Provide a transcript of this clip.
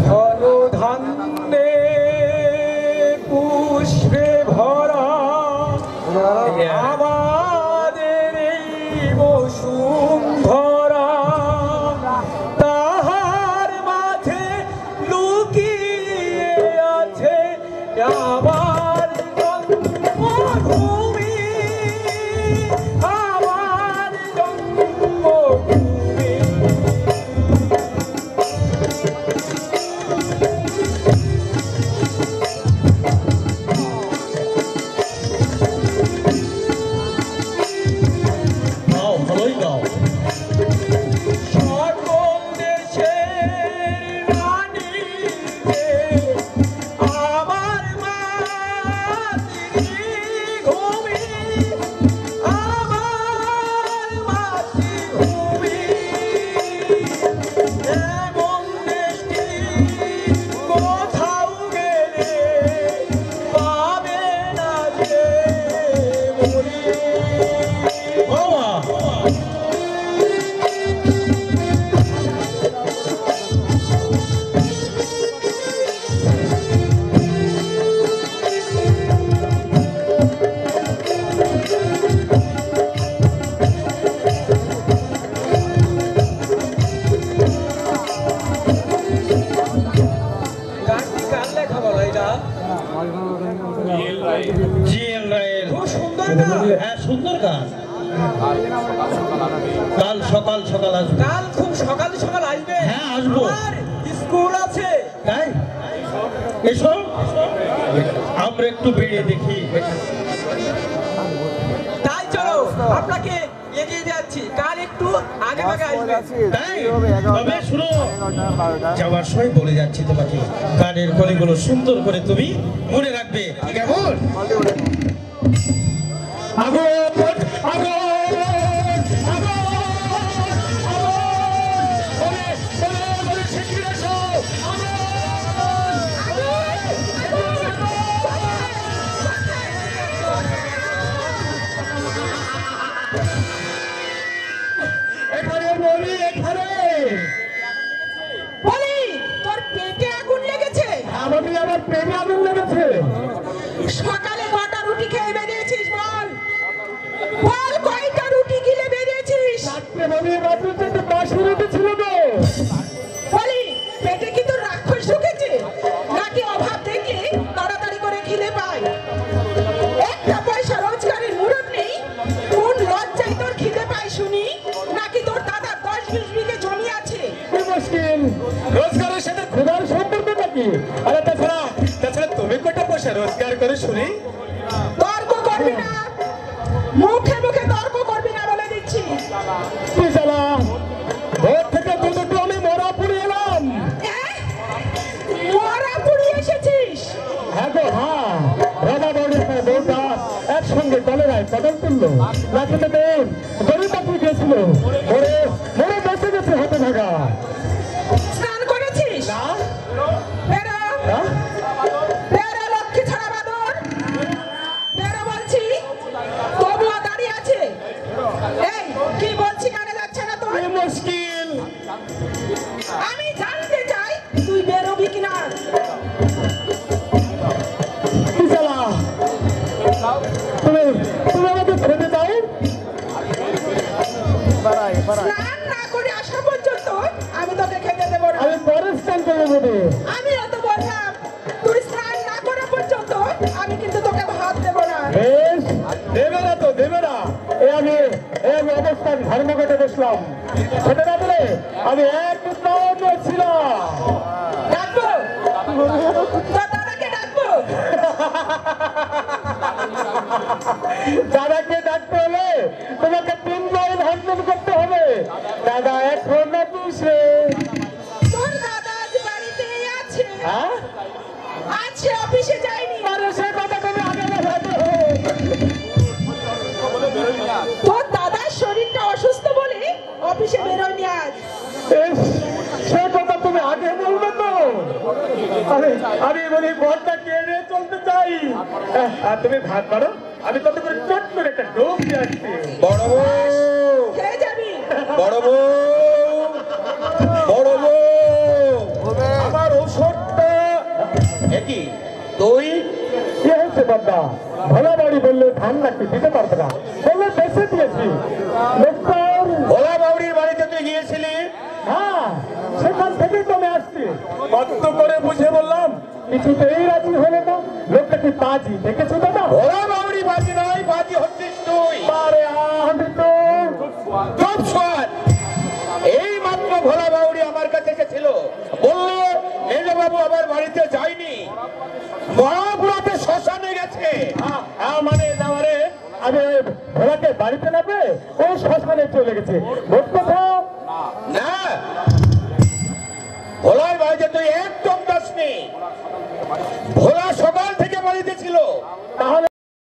ধনধান্যে পুষ্পে ভরা আমাদের এই বসুন্ধরা, তাহার মাঝে লুকিয়ে আছে আমার জন্মভূমি, আমার জন্মভূমি। সুন্দর গান। কাল সকাল সকাল আসবে। কাল খুব সকাল সকাল আসবে। হ্যাঁ আসবো, স্কুল আছে। তাই এসো আমরা একটু বেরিয়ে দেখি। তাই চলো, আপনাকে এগিয়ে যাচ্ছি, কাল একটু আগে ভাগে আসবে। তাই তবে শুনো, যাওয়ার সময় বলে যাচ্ছি তোমাকে, গানের কলিগুলো সুন্দর করে তুমি মনে রাখবে, কেমন? সকালে কটা রুটি খেয়ে বেরিয়েছিস বল? বল কয়টা রুটি গিলে বেরিয়েছিস? বলি পেটে কি তোর রাক্ষস ঢুকেছে নাকি অভাব দেখলে তাড়াতাড়ি করে খিদে পায়? একটা পয়সা রোজগারের মুরত নেই, কোন লজ্জায় তোর খিদে পায় শুনি? নাকি তোর দাদা 10-20 বিঘে জমি আছে? মুশকিল, রোজগারের সাথে ক্ষুধার সম্পর্ক নাকি? আরে তাছাড়া তুমি কটা পয়সা রোজগার করে শুনি? তর্ক করবি না, মুখে মুখে তর্ক করবি না বলে দিচ্ছি। ভোর থেকে দুটো আমি মরাপুরি এলাম। মরাপুরি এসেছিস? হ্যাঁ গো, হ্যাঁ। রাজা বউটা একসঙ্গে কলেরায় কদম তুললো, রাখিতে দেন গরিব পাখি গেছিল, মরে মরে বেঁচে গেছে হাতে ভাগা। স্নান করেছিস? না। বেরো, বেরো লক্ষ্মী ছাড়া বাদর, বেরো বলছি। তবুও দাঁড়িয়ে আছে। এই কি বলছি, কানে যাচ্ছে না তোর? মুশকিল, আমি জানতে চাই তুই বেরোবি কিনা। তুমি আমাকে খেতে দাও। স্নান না করে আসা পর্যন্ত আমি তোকে খেতে দেবো না। আমি পরে স্নান করে দেবো। আমি অত বললাম, তুই স্নান না করা পর্যন্ত আমি কিন্তু তোকে ভাত দেবো না। বেশ, দেবে না তো দেবে না। আমি অবস্থান ধর্মঘটে বসলাম, খেতে না দিলে আমি এক ছিলাম। ডাকবো তোর দাদাকে, ডাকবো দাদাকে ডাকতে হলে তোমাকে 3 মাইল হাঁটতে করতে হবে। দাদা এখন না কিসে? তোর দাদা আজ বাড়িতেই আছে। হ্যাঁ আছে, অফিসে যায়নি। আরে সে কথা তুমি আগে বলো। তোর দাদার শরীরটা অসুস্থ বলে অফিসে বেরোয়নি আজ। সে কথা তুমি আগে বলবে তো। আমি বলি বরটা কেড়ে চলতে চাই। তুমি ভাত পারো, আমি তত করে চট করে একটা ডোব দিয়ে আসছি। বড় বউ, খেয়ে যাবি? বড় বউ, বড় বউ, আমার কি তুই? কি হয়েছে বাবা? ভোলা বাড়ি বললে ধান নাকি দিতে পারবে না, বললে বেঁচে দিয়েছি। লোকটার ভোলা বাউরির বাড়িতে তুই গিয়েছিলি? হ্যাঁ, সেখান থেকেই তো আমি আসছি। কত করে বুঝে বললাম, কিছুতেই রাজি হলে না। লোকটা কি বাজি দেখেছো দাদা? ভোলা বাউরি বাজি নয়, বাজি হচ্ছিস তুই। আরে আমি তো চুপ কর। এই মাত্র ভোলা বাউরি আমার কাছে এসেছিল, বললো মেজবাবু আমার বাড়িতে যায়নি, মহাপুরাতে শ্মশানে গেছে। মানে যাওয়ারে আমি ভোলাকে বাড়িতে নামবে ও শ্মশানে চলে গেছে। মোট কথা না, ভোলার বাড়িতে তুই একদম যাসনি। ভোলা সকাল থেকে বাড়িতে ছিল। তাহলে